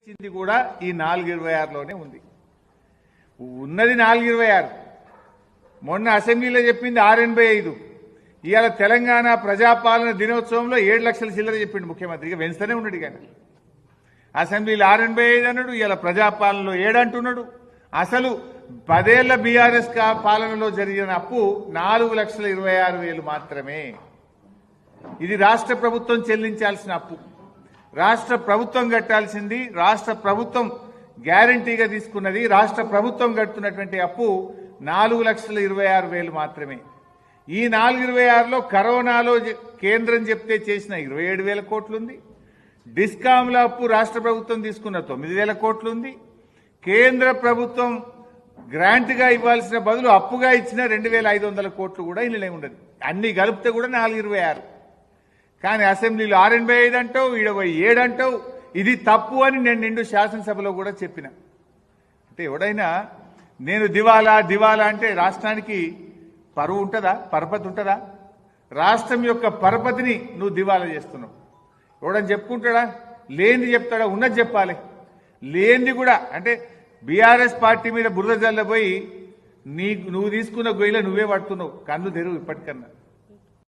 ఇచ్చింది కూడా ఈ 426లోనే ఉంది. ఉన్నది 426. మొన్న అసెంబ్లీలో చెప్పింది 685. ఇవాళ తెలంగాణ ప్రజాపాలన దినోత్సవంలో 7 లక్షల చిల్లర చెప్పిండు ముఖ్యమంత్రిగా. వెంచనే ఉన్నాడు. కానీ అసెంబ్లీలో 685 అన్నాడు, ఇవాళ ప్రజాపాలనలో 7 అంటున్నాడు. అసలు 10 ఏళ్ల బీఆర్ఎస్ పాలనలో జరిగిన అప్పు 4,26,000 మాత్రమే. ఇది రాష్ట్ర ప్రభుత్వం చెల్లించాల్సిన అప్పు. రాష్ట్ర ప్రభుత్వం కట్టాల్సింది, రాష్ట్ర ప్రభుత్వం గ్యారంటీగా తీసుకున్నది, రాష్ట్ర ప్రభుత్వం కడుతున్నటువంటి అప్పు 4,26,000 మాత్రమే. ఈ 426లో కరోనాలో కేంద్రం చెప్తే చేసిన 27,000 కోట్లు ఉంది. డిస్కాంల అప్పు రాష్ట్ర ప్రభుత్వం తీసుకున్న 9,000 కోట్లు ఉంది. కేంద్ర ప్రభుత్వం గ్రాంట్గా ఇవ్వాల్సిన బదులు అప్పుగా ఇచ్చిన 2,500 కోట్లు కూడా ఇందులో ఉండదు. అన్ని కలిపితే కూడా 426. కానీ అసెంబ్లీలో 685 అంటావు, ఈడ 7 అంటావు. ఇది తప్పు అని నేను నిండు శాసనసభలో కూడా చెప్పిన. అంటే ఎవడైనా నేను దివాలా దివాలా అంటే రాష్ట్రానికి పరువు ఉంటుందా, పరపతి ఉంటుందా? రాష్ట్రం యొక్క పరపతిని నువ్వు దివాలా చేస్తున్నావు. ఎవడని చెప్పుకుంటాడా? లేనిది చెప్తాడా? ఉన్నది చెప్పాలి. లేనిది కూడా అంటే బీఆర్ఎస్ పార్టీ మీద బురద జల్లబోయి నువ్వు తీసుకున్న గొయ్యిలో నువ్వే పడుతున్నావు. కన్ను తెరువు ఇప్పటికన్నా.